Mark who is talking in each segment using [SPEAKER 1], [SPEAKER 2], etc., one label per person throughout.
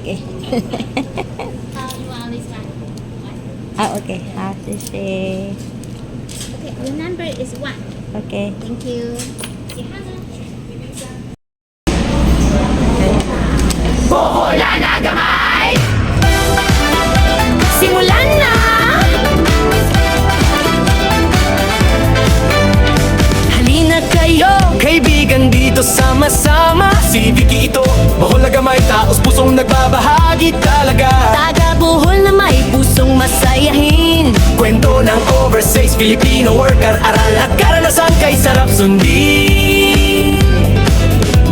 [SPEAKER 1] Okay.
[SPEAKER 2] You want this one?
[SPEAKER 1] Okay. Sisi.
[SPEAKER 2] Okay, your number is 1.
[SPEAKER 1] Okay.
[SPEAKER 2] Thank you. Chị hát thôi.
[SPEAKER 3] Bola na gamay, simulan na. Halina kayo, kaibigan dito sama-sama. Si Vicky ito, buhol na gamay, taos pusong nagbabahagi talaga. Taga-buhol na may pusong masayahin. Kwento ng overseas Filipino worker, aral at karanasan kay sarap sundin.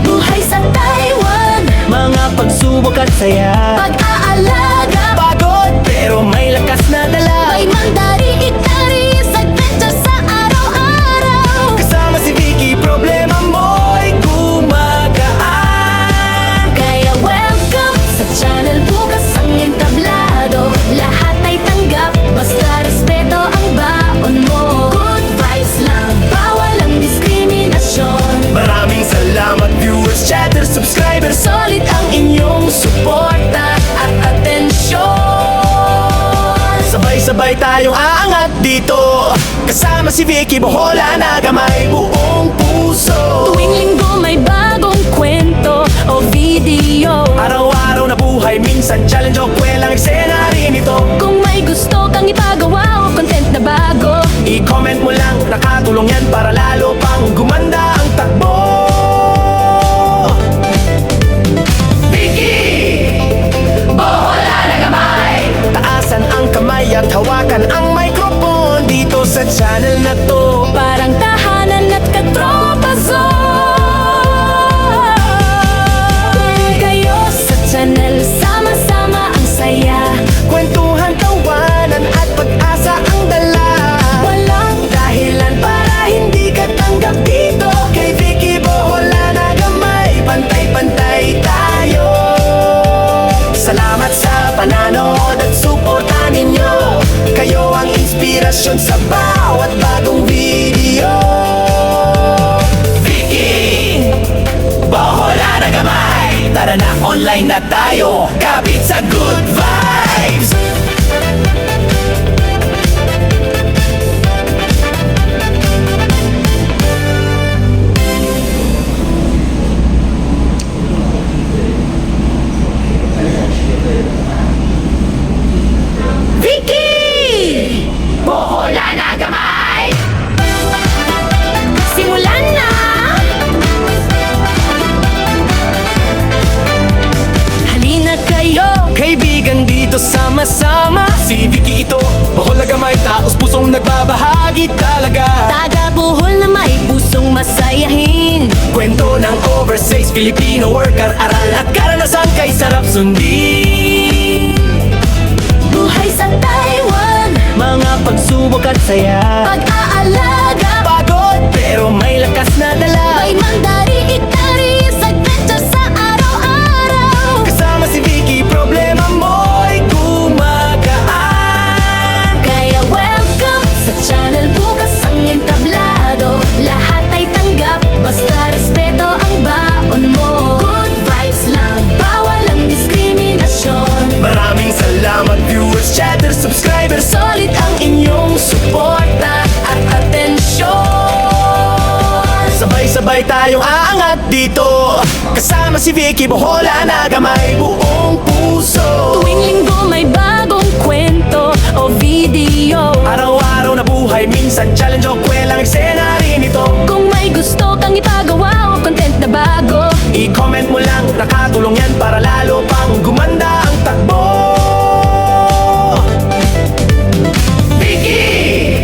[SPEAKER 3] Buhay sa Taiwan, mga pagsubok at saya. Pag-aalaga, pagod pero may lakas na dala. May mandari-itari sa adventure sa araw-araw. Kasama si Vicky, problema mo'y gumagaan. Kaya welcome sa channel, bukas ang entablado. Lahat ay tanggap, basta respeto ang baon mo. Good vibes lang, bawal ang diskriminasyon. Maraming salamat viewers, chatters, subscribers. Solid ang inyong suporta at atensyon. Sabay-sabay tayong aangat dito. Kasama si Vicky, bohola na gamay, buong puso. Tuwing linggo may bagong kwento o video. Araw-araw na buhay, minsan challenge o kwelang eksena rin ito. Kung may gusto kang ipagawa o content na bago, i-comment mo lang, nakatulong yan para lalo pang gumanda ang takbo. Bola na gamay, taasan ang kamay at hawakan ang microphone dito sa channel na to. Parang tahanan at katropa zone. Kayo sa channel, sama-sama ang saya. Kwentuhan, tawanan at pag-asa ang dala. Walang dahilan para hindi ka tanggap dito. Kay Vicky, bola na gamay, pantay-pantay tayo. Salamat sa pananood at suporta ninyo. Kayo ang inspirasyon sa bawat bagong video. Vicky, bola na gamay, tara na, online na tayo. Kapit sa good vibes. Vicky! Bola na gamay, simulan na. Halina kayo, kaibigan dito sama-sama. Si Vicky ito, bohol na gamay, taos pusong nagbabahagi talaga. Taga-buhol na may pusong masayahin. Kwento ng overseas Filipino worker, aral at karanasan kay sarap sundin. Buhay sa Taiwan, mga pagsubok at saya. Pag-aalaga, pagod pero may lakas na dala. May mandari-itari sa adventure sa araw-araw. Kasama si Vicky, problema mo'y gumagaan. Kaya welcome sa channel, bukas ang entablado. Lahat ay tanggap, basta respeto ang baon mo. Good vibes lang, bawal ang diskriminasyon. Maraming salamat viewers, chatters, subscribers. Solid ang inyong suporta at atensyon. Sabay-sabay tayong aangat dito. Kasama si Vicky, bohola na gamay, buong puso. Tuwing linggo may bagong kwento o video. Araw-araw na buhay, minsan challenge o kwelang eksena rin ito. Kung may gusto kang ipagawa o content na bago, i-comment mo lang, nakatulong yan para lalo pang gumanda ang takbo. Vicky,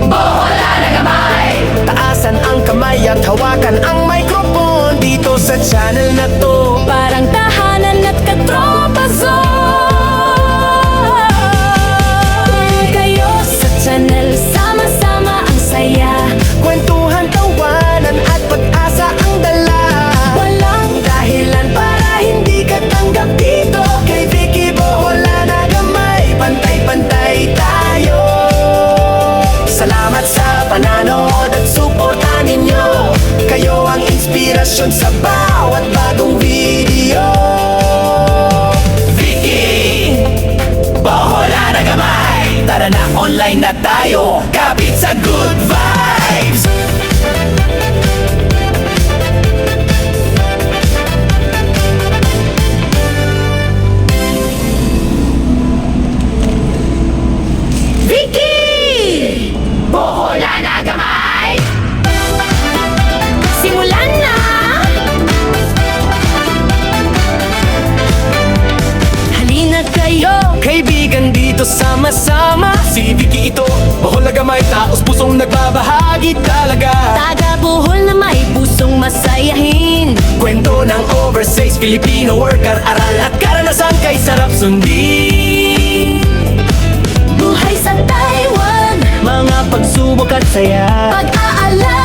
[SPEAKER 3] bola na gamay, taasan ang kamay at hawakan ang microphone dito sa channel na to. Parang tahanan at katropa zone. Kayo sa channel, sama-sama ang saya. Kwentuhan, tawanan at pag-asa ang dala. Walang dahilan para hindi ka tanggap Tara na, online na tayo, kapit sa good vibes. Vicky! Bohola na gamay! Simulan na! Halina kayo, kaibigan dito sama-sama. Si Vicky ito, Bohol na gamay, taos pusong nagbabahagi talaga.
[SPEAKER 4] Taga Bohol na may pusong masayahin.
[SPEAKER 3] Kwento ng overseas Filipino worker, aral at karanasan kay sarap sundin.
[SPEAKER 4] Buhay sa Taiwan,
[SPEAKER 3] Mga pagsubok at saya,
[SPEAKER 4] pag-aalala